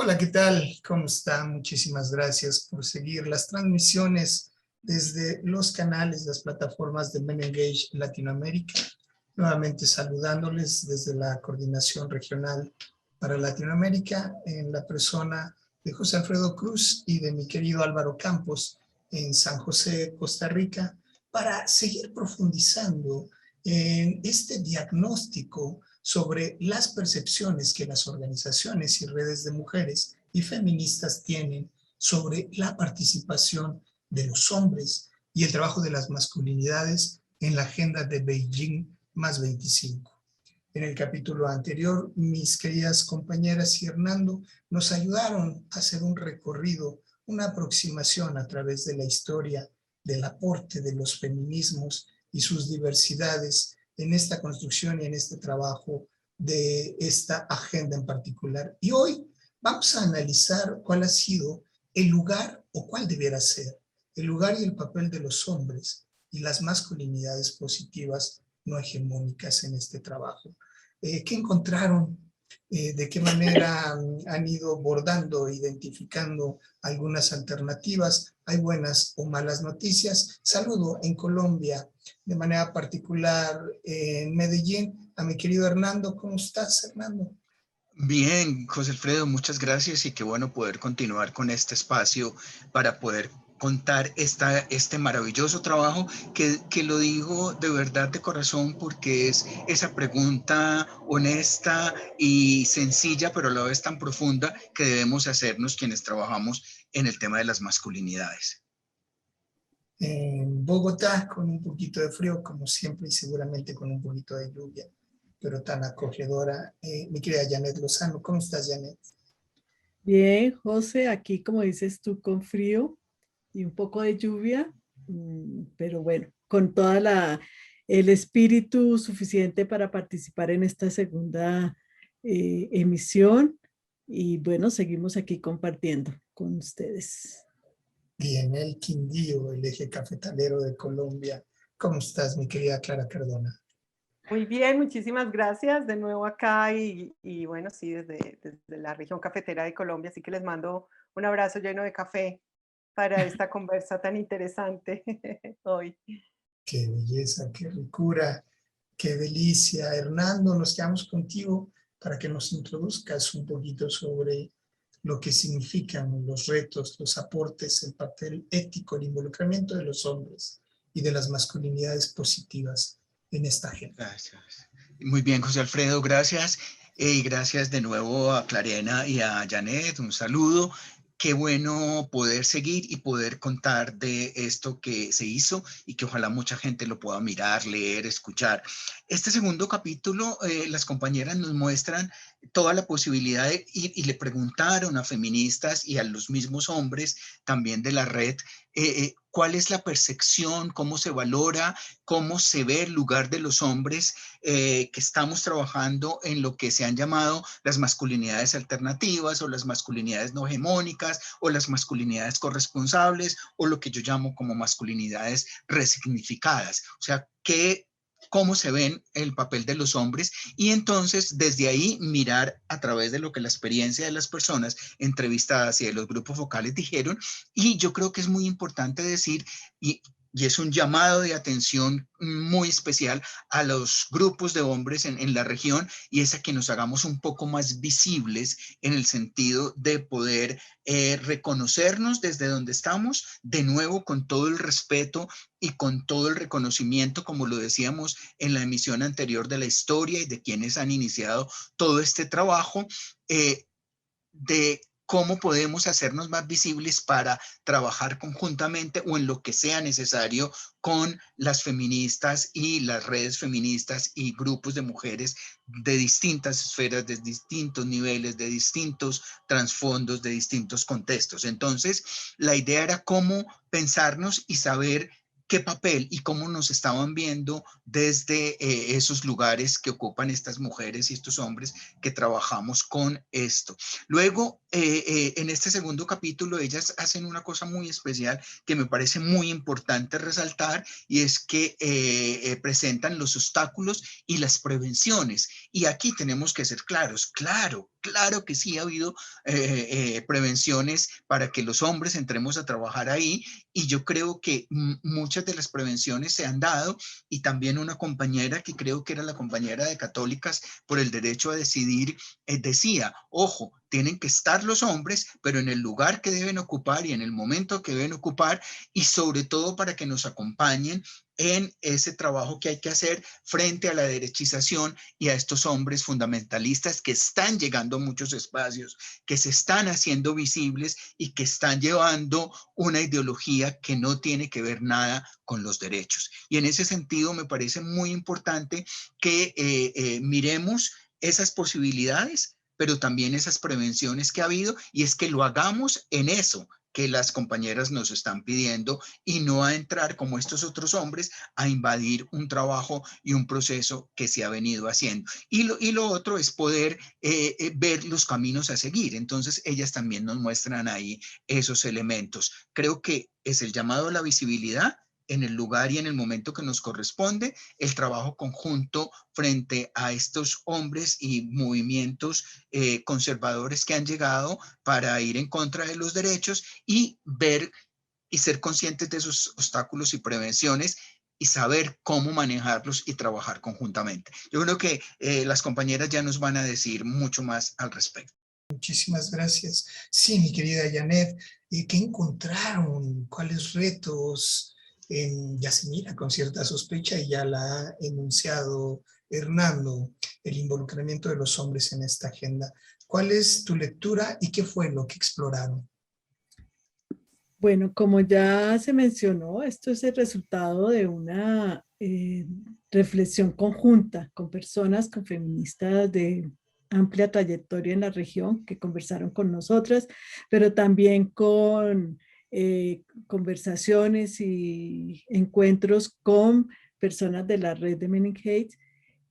Hola, ¿qué tal? ¿Cómo está? Muchísimas gracias por seguir las transmisiones desde los canales, las plataformas de Men Engage Latinoamérica. Nuevamente saludándoles desde la Coordinación Regional para Latinoamérica en la persona de José Alfredo Cruz y de mi querido Álvaro Campos en San José, Costa Rica, para seguir profundizando en este diagnóstico sobre las percepciones que las organizaciones y redes de mujeres y feministas tienen sobre la participación de los hombres y el trabajo de las masculinidades en la agenda de Beijing +25. En el capítulo anterior, mis queridas compañeras y Hernando nos ayudaron a hacer un recorrido, una aproximación a través de la historia del aporte de los feminismos y sus diversidades en esta construcción y en este trabajo de esta agenda en particular. Y hoy vamos a analizar cuál ha sido el lugar o cuál debiera ser el lugar y el papel de los hombres y las masculinidades positivas no hegemónicas en este trabajo. ¿Qué encontraron? ¿De qué manera han ido bordando, identificando algunas alternativas? ¿Hay buenas o malas noticias? Saludo en Colombia, de manera particular en Medellín, a mi querido Hernando. ¿Cómo estás, Hernando? Bien, José Alfredo, muchas gracias y qué bueno poder continuar con este espacio para poder contar este maravilloso trabajo que lo digo de verdad de corazón porque es esa pregunta honesta y sencilla, pero a la vez tan profunda que debemos hacernos quienes trabajamos en el tema de las masculinidades. En Bogotá, con un poquito de frío, como siempre, y seguramente con un poquito de lluvia, pero tan acogedora. Mi querida Janet Lozano, ¿cómo estás, Janet? Bien, José, aquí como dices tú, con frío y un poco de lluvia, pero bueno, con el espíritu suficiente para participar en esta segunda emisión y bueno, seguimos aquí compartiendo con ustedes. Y en el Quindío, el eje cafetalero de Colombia. ¿Cómo estás, mi querida Clara Cardona? Muy bien, muchísimas gracias de nuevo acá y bueno, sí, desde la región cafetera de Colombia, así que les mando un abrazo lleno de café para esta conversa tan interesante hoy. Qué belleza, qué ricura, qué delicia. Hernando, nos quedamos contigo para que nos introduzcas un poquito sobre lo que significan los retos, los aportes, el papel ético, el involucramiento de los hombres y de las masculinidades positivas en esta agenda. Gracias. Muy bien, José Alfredo, gracias. Y gracias de nuevo a Clarena y a Janet, un saludo. Qué bueno poder seguir y poder contar de esto que se hizo y que ojalá mucha gente lo pueda mirar, leer, escuchar. Este segundo capítulo, las compañeras nos muestran toda la posibilidad y le preguntaron a feministas y a los mismos hombres también de la red cuál es la percepción, cómo se valora, cómo se ve el lugar de los hombres que estamos trabajando en lo que se han llamado las masculinidades alternativas o las masculinidades no hegemónicas o las masculinidades corresponsables o lo que yo llamo como masculinidades resignificadas. O sea, cómo se ven el papel de los hombres y entonces desde ahí mirar a través de lo que la experiencia de las personas entrevistadas y de los grupos focales dijeron. Y yo creo que es muy importante decir, y es un llamado de atención muy especial a los grupos de hombres en la región, y es a que nos hagamos un poco más visibles en el sentido de poder reconocernos desde donde estamos, de nuevo con todo el respeto y con todo el reconocimiento, como lo decíamos en la emisión anterior, de la historia y de quienes han iniciado todo este trabajo, de cómo podemos hacernos más visibles para trabajar conjuntamente o en lo que sea necesario con las feministas y las redes feministas y grupos de mujeres de distintas esferas, de distintos niveles, de distintos trasfondos, de distintos contextos. Entonces, la idea era cómo pensarnos y saber qué papel y cómo nos estaban viendo desde esos lugares que ocupan estas mujeres y estos hombres que trabajamos con esto. Luego, en este segundo capítulo ellas hacen una cosa muy especial que me parece muy importante resaltar, y es que presentan los obstáculos y las prevenciones. Y aquí tenemos que ser claros. Claro que sí ha habido prevenciones para que los hombres entremos a trabajar ahí, y yo creo que muchas de las prevenciones se han dado, y también una compañera, que creo que era la compañera de Católicas por el Derecho a Decidir, decía, ojo, tienen que estar los hombres, pero en el lugar que deben ocupar y en el momento que deben ocupar, y sobre todo para que nos acompañen en ese trabajo que hay que hacer frente a la derechización y a estos hombres fundamentalistas que están llegando a muchos espacios, que se están haciendo visibles y que están llevando una ideología que no tiene que ver nada con los derechos. Y en ese sentido me parece muy importante que miremos esas posibilidades, pero también esas prevenciones que ha habido, y es que lo hagamos en eso que las compañeras nos están pidiendo, y no a entrar como estos otros hombres a invadir un trabajo y un proceso que se ha venido haciendo. Y lo otro es poder ver los caminos a seguir. Entonces ellas también nos muestran ahí esos elementos. Creo que es el llamado a la visibilidad en el lugar y en el momento que nos corresponde, el trabajo conjunto frente a estos hombres y movimientos conservadores que han llegado para ir en contra de los derechos, y ver y ser conscientes de esos obstáculos y prevenciones, y saber cómo manejarlos y trabajar conjuntamente. Yo creo que las compañeras ya nos van a decir mucho más al respecto. Muchísimas gracias. Sí, mi querida Janet, ¿qué encontraron? ¿Cuáles retos? Ya se mira con cierta sospecha, y ya la ha enunciado Hernando, el involucramiento de los hombres en esta agenda. ¿Cuál es tu lectura y qué fue lo que exploraron? Bueno, como ya se mencionó, esto es el resultado de una reflexión conjunta con personas, con feministas de amplia trayectoria en la región que conversaron con nosotras, pero también con conversaciones y encuentros con personas de la red de Men in Hate.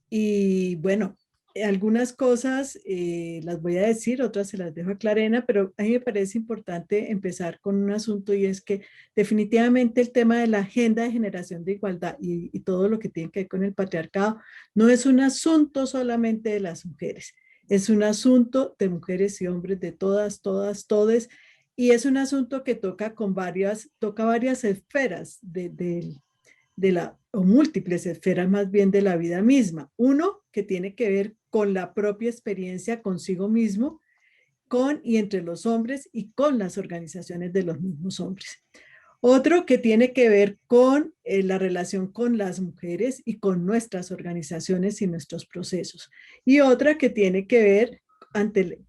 Y bueno, algunas cosas las voy a decir, otras se las dejo a Clarena, pero a mí me parece importante empezar con un asunto, y es que definitivamente el tema de la agenda de generación de igualdad y todo lo que tiene que ver con el patriarcado no es un asunto solamente de las mujeres, es un asunto de mujeres y hombres, de todas, todes, y es un asunto que toca varias esferas o múltiples esferas más bien de la vida misma. Uno que tiene que ver con la propia experiencia consigo mismo, con y entre los hombres y con las organizaciones de los mismos hombres. Otro que tiene que ver con la relación con las mujeres y con nuestras organizaciones y nuestros procesos. Y otra que tiene que ver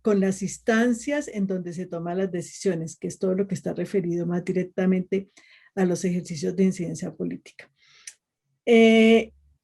con las instancias en donde se toman las decisiones, que es todo lo que está referido más directamente a los ejercicios de incidencia política.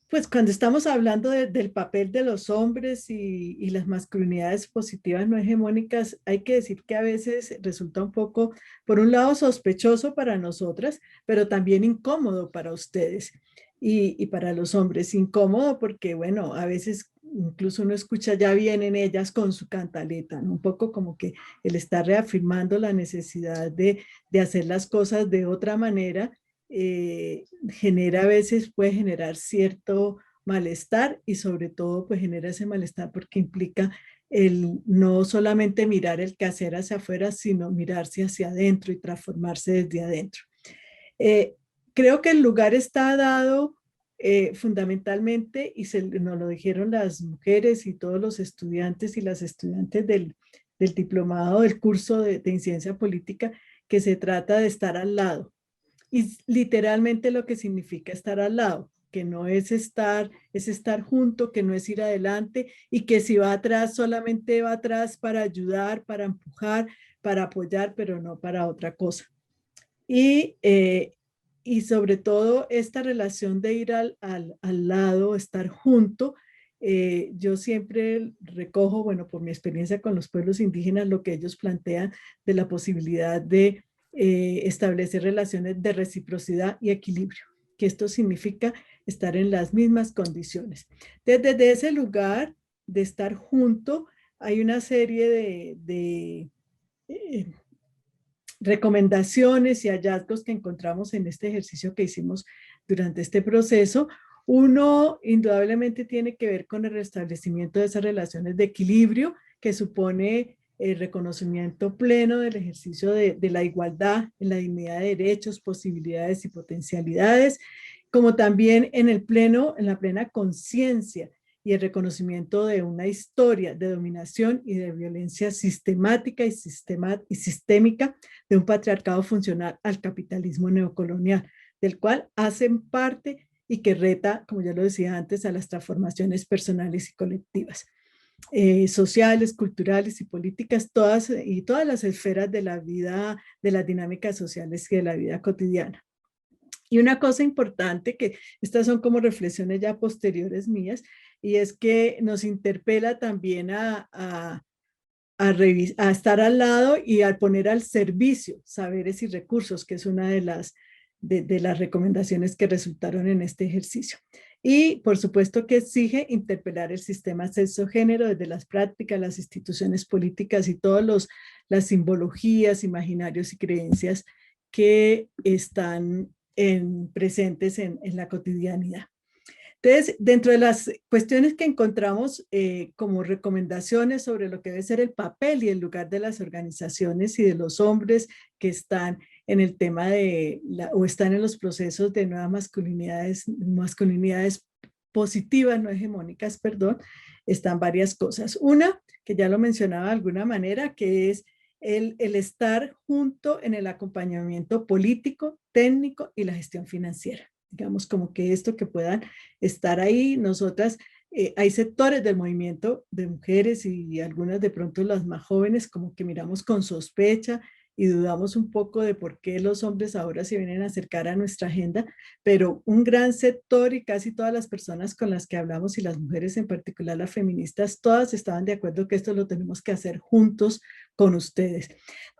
Pues cuando estamos hablando del papel de los hombres y las masculinidades positivas no hegemónicas, hay que decir que a veces resulta un poco, por un lado, sospechoso para nosotras, pero también incómodo para ustedes y para los hombres. Incómodo porque, bueno, a veces incluso uno escucha, ya vienen ellas con su cantaleta, ¿no? Un poco como que él está reafirmando la necesidad de hacer las cosas de otra manera. Genera a veces, puede generar cierto malestar, y sobre todo pues genera ese malestar porque implica el no solamente mirar el quehacer hacia afuera, sino mirarse hacia adentro y transformarse desde adentro. Creo que el lugar está dado fundamentalmente, y nos lo dijeron las mujeres y todos los estudiantes y las estudiantes del diplomado, del curso de incidencia política, que se trata de estar al lado. Y literalmente lo que significa estar al lado, que no es estar, es estar junto, que no es ir adelante, y que si va atrás, solamente va atrás para ayudar, para empujar, para apoyar, pero no para otra cosa. Y sobre todo esta relación de ir al lado, estar junto. Yo siempre recojo, bueno, por mi experiencia con los pueblos indígenas, lo que ellos plantean de la posibilidad de establecer relaciones de reciprocidad y equilibrio, que esto significa estar en las mismas condiciones. Desde ese lugar de estar junto, hay una serie recomendaciones y hallazgos que encontramos en este ejercicio que hicimos durante este proceso. Uno, indudablemente, tiene que ver con el restablecimiento de esas relaciones de equilibrio que supone el reconocimiento pleno del ejercicio de la igualdad en la dignidad de derechos, posibilidades y potencialidades, como también en la plena conciencia y el reconocimiento de una historia de dominación y de violencia sistemática y sistémica de un patriarcado funcional al capitalismo neocolonial, del cual hacen parte y que reta, como ya lo decía antes, a las transformaciones personales y colectivas, sociales, culturales y políticas, todas las esferas de la vida, de las dinámicas sociales y de la vida cotidiana. Y una cosa importante, que estas son como reflexiones ya posteriores mías, y es que nos interpela también a estar al lado y a poner al servicio saberes y recursos, que es una de las recomendaciones que resultaron en este ejercicio. Y por supuesto que exige interpelar el sistema sexo-género desde las prácticas, las instituciones políticas y todas las simbologías, imaginarios y creencias que están presentes en la cotidianidad. Entonces, dentro de las cuestiones que encontramos como recomendaciones sobre lo que debe ser el papel y el lugar de las organizaciones y de los hombres que están en el tema o están en los procesos de nuevas masculinidades positivas, no hegemónicas, perdón, están varias cosas. Una, que ya lo mencionaba de alguna manera, que es el estar junto en el acompañamiento político, técnico y la gestión financiera. Digamos, como que esto que puedan estar ahí. Nosotras, hay sectores del movimiento de mujeres y algunas de pronto las más jóvenes como que miramos con sospecha y dudamos un poco de por qué los hombres ahora se vienen a acercar a nuestra agenda, pero un gran sector y casi todas las personas con las que hablamos, y las mujeres en particular, las feministas, todas estaban de acuerdo que esto lo tenemos que hacer juntos con ustedes.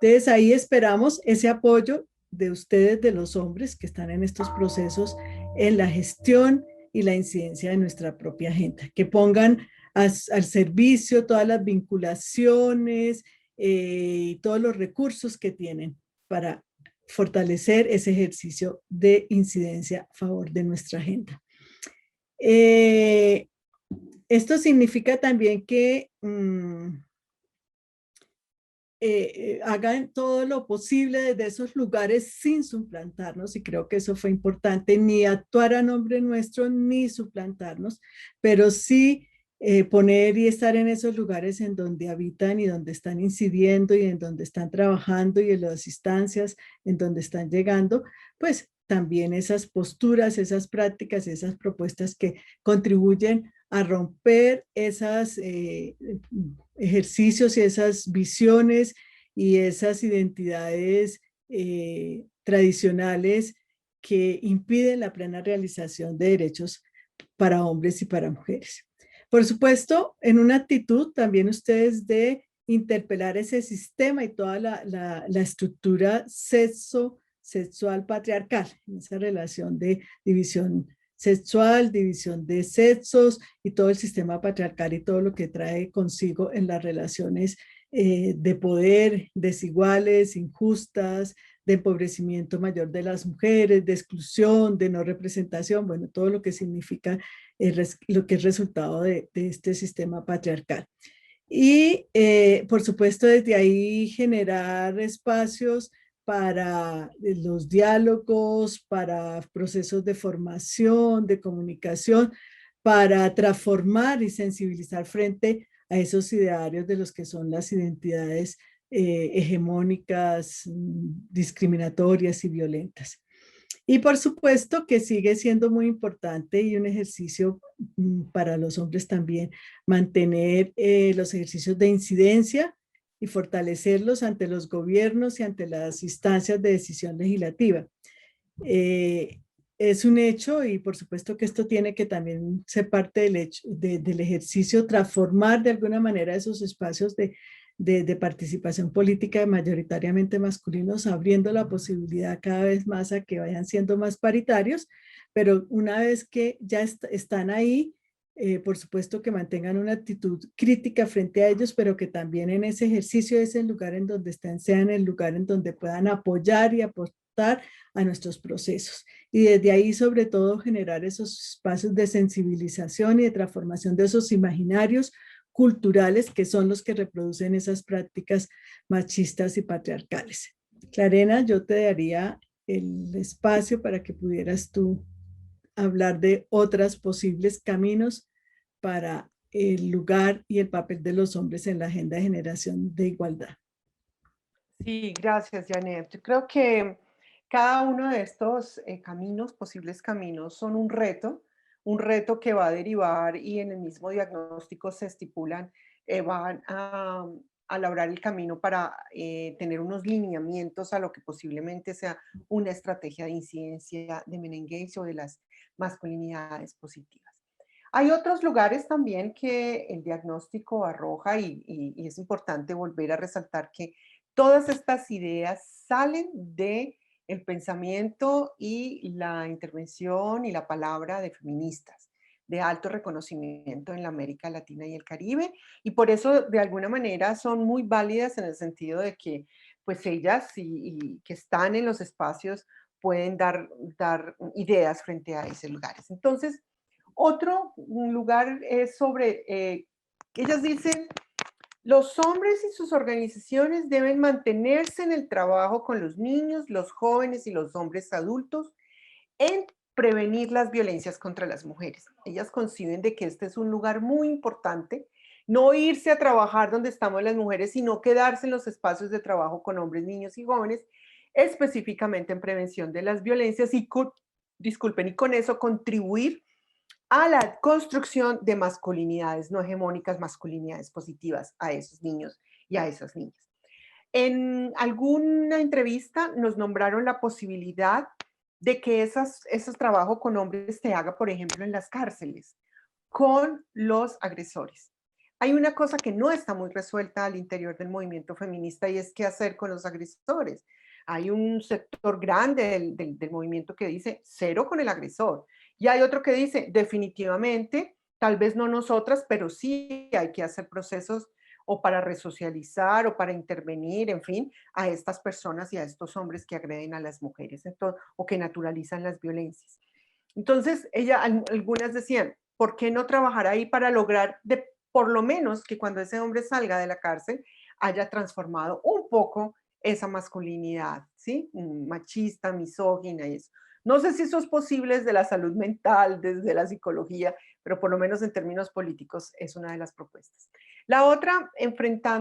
Entonces ahí esperamos ese apoyo de ustedes, de los hombres que están en estos procesos, en la gestión y la incidencia de nuestra propia agenda, que pongan al servicio todas las vinculaciones y todos los recursos que tienen para fortalecer ese ejercicio de incidencia a favor de nuestra agenda. Esto significa también que hagan todo lo posible desde esos lugares sin suplantarnos, y creo que eso fue importante, ni actuar a nombre nuestro ni suplantarnos, pero sí poner y estar en esos lugares en donde habitan y donde están incidiendo y en donde están trabajando y en las instancias en donde están llegando, pues también esas posturas, esas prácticas, esas propuestas que contribuyen a romper esos ejercicios y esas visiones y esas identidades tradicionales que impiden la plena realización de derechos para hombres y para mujeres. Por supuesto, en una actitud también ustedes de interpelar ese sistema y toda la estructura sexual patriarcal, esa relación de división sexual, división de sexos y todo el sistema patriarcal y todo lo que trae consigo en las relaciones de poder desiguales, injustas, de empobrecimiento mayor de las mujeres, de exclusión, de no representación, bueno, todo lo que significa lo que es resultado de este sistema patriarcal. Y por supuesto desde ahí generar espacios para los diálogos, para procesos de formación, de comunicación, para transformar y sensibilizar frente a esos idearios de los que son las identidades hegemónicas, discriminatorias y violentas. Y por supuesto que sigue siendo muy importante y un ejercicio para los hombres también mantener los ejercicios de incidencia y fortalecerlos ante los gobiernos y ante las instancias de decisión legislativa. Es un hecho, y por supuesto que esto tiene que también ser parte del ejercicio, transformar de alguna manera esos espacios de participación política mayoritariamente masculinos, abriendo la posibilidad cada vez más a que vayan siendo más paritarios, pero una vez que ya están ahí, por supuesto que mantengan una actitud crítica frente a ellos, pero que también en ese ejercicio, ese lugar en donde estén, sean el lugar en donde puedan apoyar y aportar a nuestros procesos. Y desde ahí, sobre todo, generar esos espacios de sensibilización y de transformación de esos imaginarios culturales que son los que reproducen esas prácticas machistas y patriarcales. Clarena, yo te daría el espacio para que pudieras tú hablar de otros posibles caminos para el lugar y el papel de los hombres en la agenda de generación de igualdad. Sí, gracias, Janet. Yo creo que cada uno de estos caminos, posibles caminos, son un reto que va a derivar y en el mismo diagnóstico se estipulan, van a labrar el camino para tener unos lineamientos a lo que posiblemente sea una estrategia de incidencia de meningitis o de las masculinidades positivas. Hay otros lugares también que el diagnóstico arroja y es importante volver a resaltar que todas estas ideas salen de el pensamiento y la intervención y la palabra de feministas de alto reconocimiento en la América Latina y el Caribe, y por eso de alguna manera son muy válidas en el sentido de que pues ellas y que están en los espacios pueden dar ideas frente a esos lugares. Entonces, otro lugar es sobre, ellas dicen, los hombres y sus organizaciones deben mantenerse en el trabajo con los niños, los jóvenes y los hombres adultos en prevenir las violencias contra las mujeres. Ellas conciben de que este es un lugar muy importante, no irse a trabajar donde estamos las mujeres, sino quedarse en los espacios de trabajo con hombres, niños y jóvenes, específicamente en prevención de las violencias y, disculpen, y con eso contribuir a la construcción de masculinidades no hegemónicas, masculinidades positivas a esos niños y a esas niñas. En alguna entrevista nos nombraron la posibilidad de que ese trabajo con hombres se haga, por ejemplo, en las cárceles, con los agresores. Hay una cosa que no está muy resuelta al interior del movimiento feminista y es qué hacer con los agresores. Hay un sector grande del movimiento que dice cero con el agresor. Y hay otro que dice definitivamente, tal vez no nosotras, pero sí hay que hacer procesos o para resocializar o para intervenir, en fin, a estas personas y a estos hombres que agreden a las mujeres entonces, o que naturalizan las violencias. Entonces, algunas decían, ¿por qué no trabajar ahí para lograr por lo menos que cuando ese hombre salga de la cárcel haya transformado un poco esa masculinidad, ¿sí? Machista, misógina y eso. No sé si eso es posible desde la salud mental, desde la psicología, pero por lo menos en términos políticos es una de las propuestas. La otra,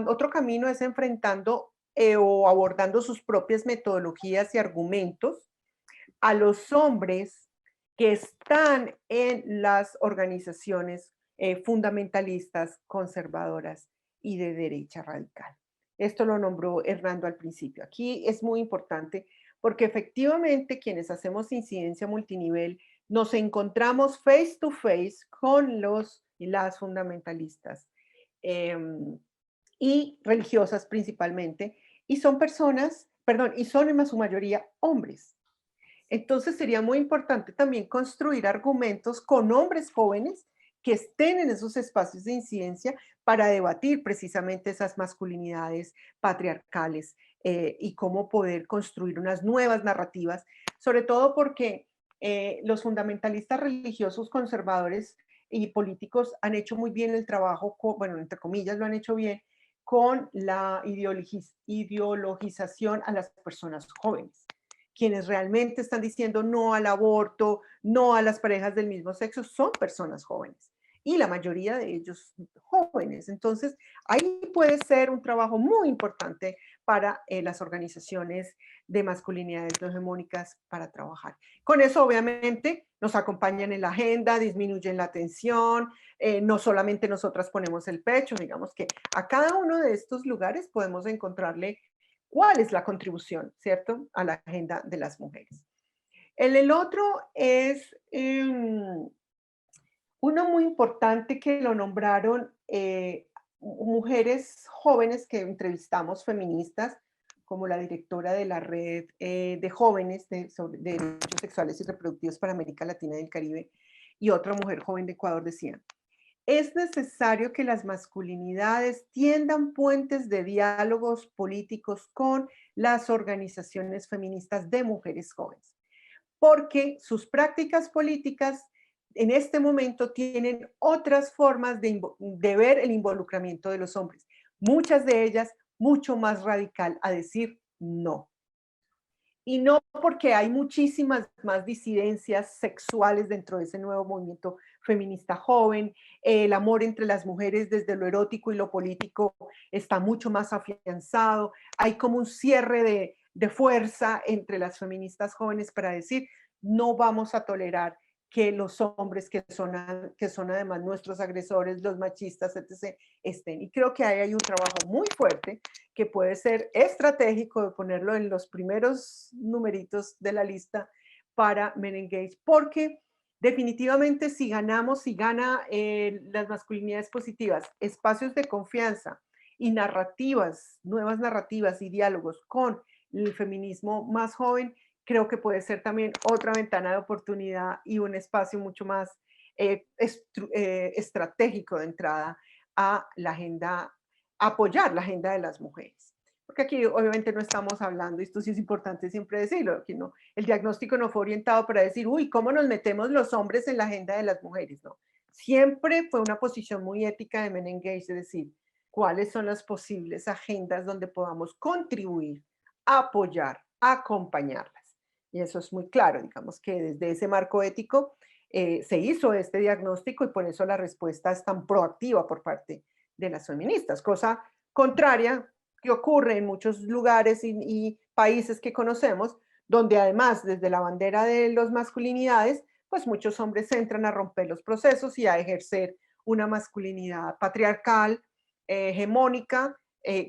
otro camino es enfrentando o abordando sus propias metodologías y argumentos a los hombres que están en las organizaciones fundamentalistas, conservadoras y de derecha radical. Esto lo nombró Hernando al principio. Aquí es muy importante porque efectivamente quienes hacemos incidencia multinivel nos encontramos face to face con los y las fundamentalistas y religiosas principalmente, y son personas, perdón, y son en su mayoría hombres. Entonces sería muy importante también construir argumentos con hombres jóvenes que estén en esos espacios de incidencia para debatir precisamente esas masculinidades patriarcales y cómo poder construir unas nuevas narrativas, sobre todo porque los fundamentalistas religiosos conservadores y políticos han hecho muy bien el trabajo, bueno, entre comillas, lo han hecho bien con la ideologización a las personas jóvenes. Quienes realmente están diciendo no al aborto, no a las parejas del mismo sexo, son personas jóvenes. Y la mayoría de ellos jóvenes. Entonces, ahí puede ser un trabajo muy importante para las organizaciones de masculinidades no hegemónicas para trabajar. Con eso, obviamente, nos acompañan en la agenda, disminuyen la tensión, no solamente nosotras ponemos el pecho, digamos que a cada uno de estos lugares podemos encontrarle cuál es la contribución, ¿cierto?, a la agenda de las mujeres. El otro es uno muy importante que lo nombraron mujeres jóvenes que entrevistamos, feministas, como la directora de la red de jóvenes de derechos sexuales y reproductivos para América Latina y el Caribe, y otra mujer joven de Ecuador decían, es necesario que las masculinidades tiendan puentes de diálogos políticos con las organizaciones feministas de mujeres jóvenes, porque sus prácticas políticas en este momento tienen otras formas de ver el involucramiento de los hombres, muchas de ellas mucho más radical a decir no. Y no porque hay muchísimas más disidencias sexuales dentro de ese nuevo movimiento feminista joven, el amor entre las mujeres desde lo erótico y lo político está mucho más afianzado, hay como un cierre de fuerza entre las feministas jóvenes para decir, no vamos a tolerar que los hombres que son además nuestros agresores, los machistas, etc., estén. Y creo que ahí hay un trabajo muy fuerte que puede ser estratégico de ponerlo en los primeros numeritos de la lista para Men Engage, porque definitivamente si ganamos, si gana las masculinidades positivas, espacios de confianza y narrativas, nuevas narrativas y diálogos con el feminismo más joven, creo que puede ser también otra ventana de oportunidad y un espacio mucho más estratégico de entrada a la agenda, apoyar la agenda de las mujeres. Porque aquí obviamente no estamos hablando, esto sí es importante siempre decirlo, aquí no, el diagnóstico no fue orientado para decir, uy, ¿cómo nos metemos los hombres en la agenda de las mujeres? No, siempre fue una posición muy ética de Men Engage, es decir, cuáles son las posibles agendas donde podamos contribuir, apoyar, acompañarlas. Y eso es muy claro, digamos que desde ese marco ético se hizo este diagnóstico y por eso la respuesta es tan proactiva por parte de las feministas, cosa contraria que ocurre en muchos lugares y países que conocemos, donde además desde la bandera de las masculinidades, pues muchos hombres entran a romper los procesos y a ejercer una masculinidad patriarcal, hegemónica,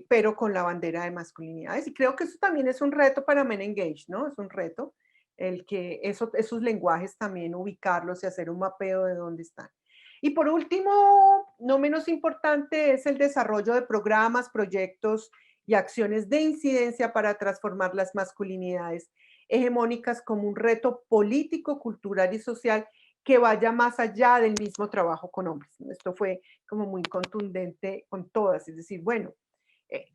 pero con la bandera de masculinidades. Y creo que eso también es un reto para Men Engage, ¿no? Es un reto el que esos lenguajes también ubicarlos y hacer un mapeo de dónde están. Y por último, no menos importante, es el desarrollo de programas, proyectos y acciones de incidencia para transformar las masculinidades hegemónicas como un reto político, cultural y social que vaya más allá del mismo trabajo con hombres. Esto fue como muy contundente con todas, es decir, bueno,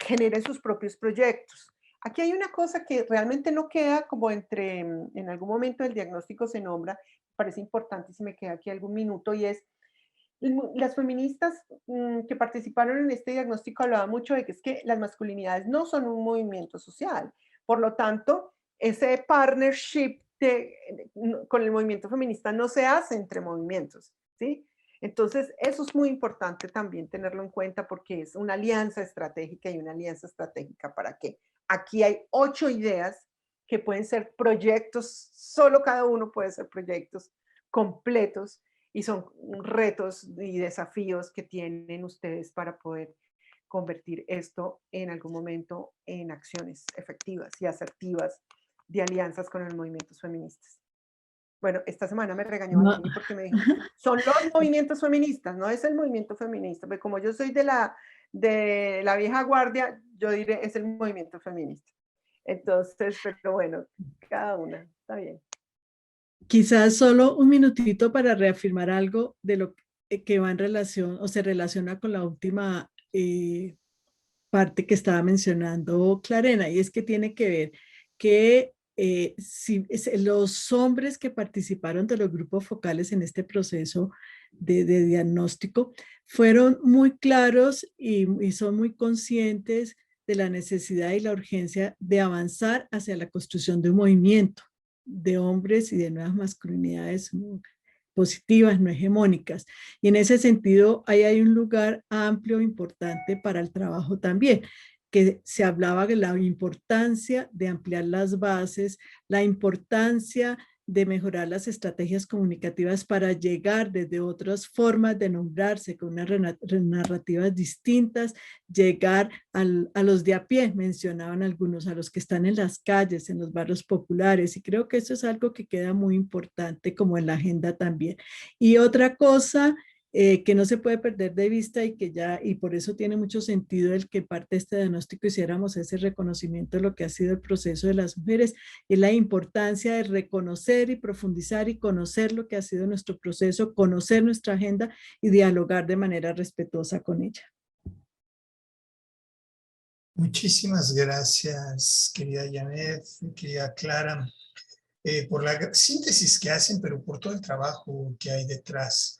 generen sus propios proyectos. Aquí hay una cosa que realmente no queda como en algún momento del diagnóstico se nombra, parece importante si me queda aquí algún minuto, y es, las feministas que participaron en este diagnóstico hablaban mucho de que es que las masculinidades no son un movimiento social, por lo tanto, ese partnership con el movimiento feminista no se hace entre movimientos, ¿sí? Entonces, eso es muy importante también tenerlo en cuenta porque es una alianza estratégica y una alianza estratégica para qué. Aquí hay 8 ideas que pueden ser proyectos, solo cada uno puede ser proyectos completos y son retos y desafíos que tienen ustedes para poder convertir esto en algún momento en acciones efectivas y asertivas de alianzas con los movimientos feministas. Bueno, esta semana me regañó No. Angie porque me dijo, son los movimientos feministas, no es el movimiento feminista, porque como yo soy de la vieja guardia, yo diré, es el movimiento feminista. Entonces, pero bueno, cada una, está bien. Quizás solo un minutito para reafirmar algo de lo que va en relación o se relaciona con la última parte que estaba mencionando Clarena, y es que tiene que ver que si los hombres que participaron de los grupos focales en este proceso de diagnóstico fueron muy claros y son muy conscientes de la necesidad y la urgencia de avanzar hacia la construcción de un movimiento de hombres y de nuevas masculinidades positivas, no hegemónicas. Y en ese sentido, ahí hay un lugar amplio, importante para el trabajo también, que se hablaba de la importancia de ampliar las bases, la importancia de mejorar las estrategias comunicativas para llegar desde otras formas de nombrarse, con unas narrativas distintas, llegar a los de a pie, mencionaban algunos, a los que están en las calles, en los barrios populares, y creo que eso es algo que queda muy importante como en la agenda también. Y otra cosa que no se puede perder de vista y que ya, y por eso tiene mucho sentido el que parte de este diagnóstico hiciéramos ese reconocimiento de lo que ha sido el proceso de las mujeres y la importancia de reconocer y profundizar y conocer lo que ha sido nuestro proceso, conocer nuestra agenda y dialogar de manera respetuosa con ella. Muchísimas gracias, querida Janet, querida Clara, por la síntesis que hacen, pero por todo el trabajo que hay detrás.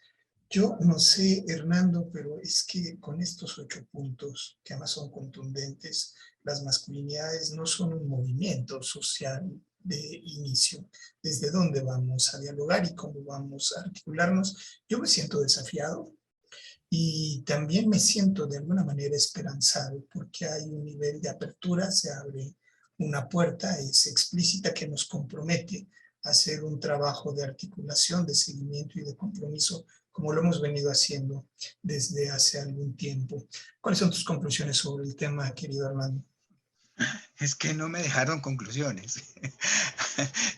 Yo no sé, Hernando, pero es que con estos 8 puntos, que además son contundentes, las masculinidades no son un movimiento social de inicio. ¿Desde dónde vamos a dialogar y cómo vamos a articularnos? Yo me siento desafiado y también me siento de alguna manera esperanzado porque hay un nivel de apertura, se abre una puerta, es explícita, que nos compromete a hacer un trabajo de articulación, de seguimiento y de compromiso, como lo hemos venido haciendo desde hace algún tiempo. ¿Cuáles son tus conclusiones sobre el tema, querido Armando? Es que no me dejaron conclusiones.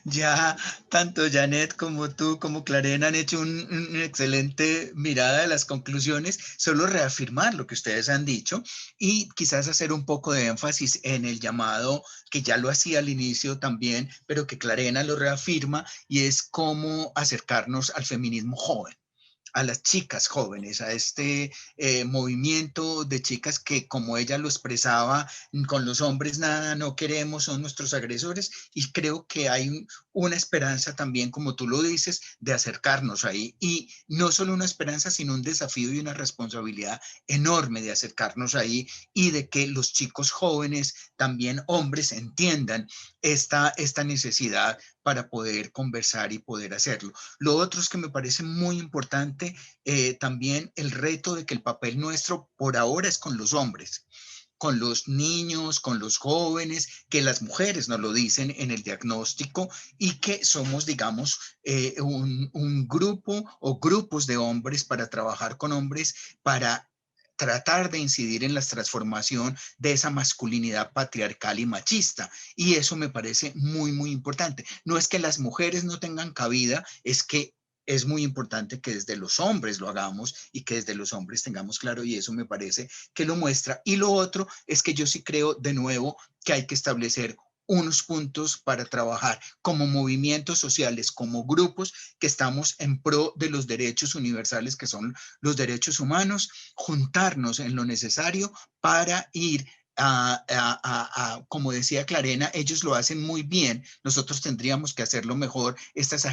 Ya tanto Janet como tú, como Clarena han hecho una excelente mirada de las conclusiones, solo reafirmar lo que ustedes han dicho y quizás hacer un poco de énfasis en el llamado que ya lo hacía al inicio también, pero que Clarena lo reafirma, y es cómo acercarnos al feminismo joven, a las chicas jóvenes, a este movimiento de chicas que, como ella lo expresaba, con los hombres nada no queremos, son nuestros agresores, y creo que hay una esperanza también, como tú lo dices, de acercarnos ahí, y no solo una esperanza, sino un desafío y una responsabilidad enorme de acercarnos ahí y de que los chicos jóvenes, también hombres, entiendan esta necesidad para poder conversar y poder hacerlo. Lo otro es que me parece muy importante también el reto de que el papel nuestro por ahora es con los hombres, con los niños, con los jóvenes, que las mujeres nos lo dicen en el diagnóstico, y que somos, digamos, un grupo o grupos de hombres para trabajar con hombres, para tratar de incidir en la transformación de esa masculinidad patriarcal y machista. Y eso me parece muy, muy importante. No es que las mujeres no tengan cabida, es que es muy importante que desde los hombres lo hagamos y que desde los hombres tengamos claro, y eso me parece que lo muestra. Y lo otro es que yo sí creo, de nuevo, que hay que establecer unos puntos para trabajar como movimientos sociales, como grupos que estamos en pro de los derechos universales, que son los derechos humanos, juntarnos en lo necesario para ir como decía Clarena, ellos lo hacen muy bien, nosotros tendríamos que hacerlo mejor, estas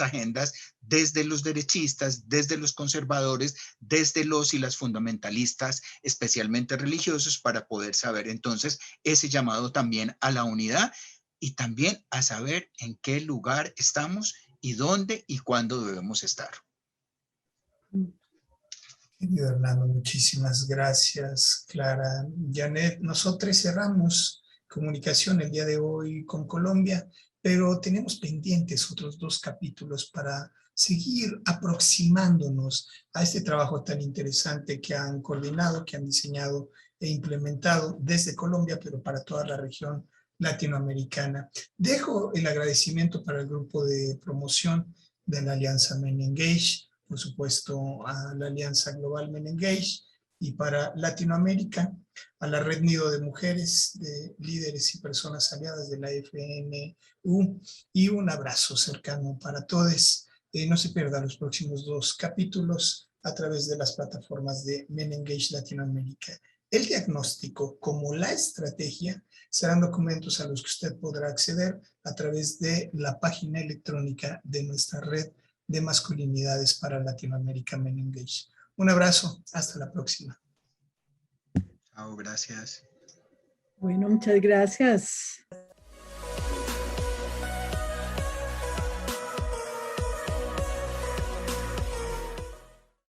agendas desde los derechistas, desde los conservadores, desde los y las fundamentalistas, especialmente religiosos, para poder saber entonces ese llamado también a la unidad y también a saber en qué lugar estamos y dónde y cuándo debemos estar. Querido Hernando, muchísimas gracias, Clara. Janet, nosotros cerramos comunicación el día de hoy con Colombia, pero tenemos pendientes otros 2 capítulos para seguir aproximándonos a este trabajo tan interesante que han coordinado, que han diseñado e implementado desde Colombia, pero para toda la región latinoamericana. Dejo el agradecimiento para el grupo de promoción de la Alianza Men Engage, por supuesto a la Alianza Global Men Engage, y para Latinoamérica a la Red Nido de Mujeres, de líderes y personas aliadas de la FNU, y un abrazo cercano para todos. No se pierdan los próximos 2 capítulos a través de las plataformas de Men Engage Latinoamérica. El diagnóstico como la estrategia serán documentos a los que usted podrá acceder a través de la página electrónica de nuestra red de masculinidades para Latinoamérica Men Engage. Un abrazo, hasta la próxima. Chao, gracias. Bueno, muchas gracias.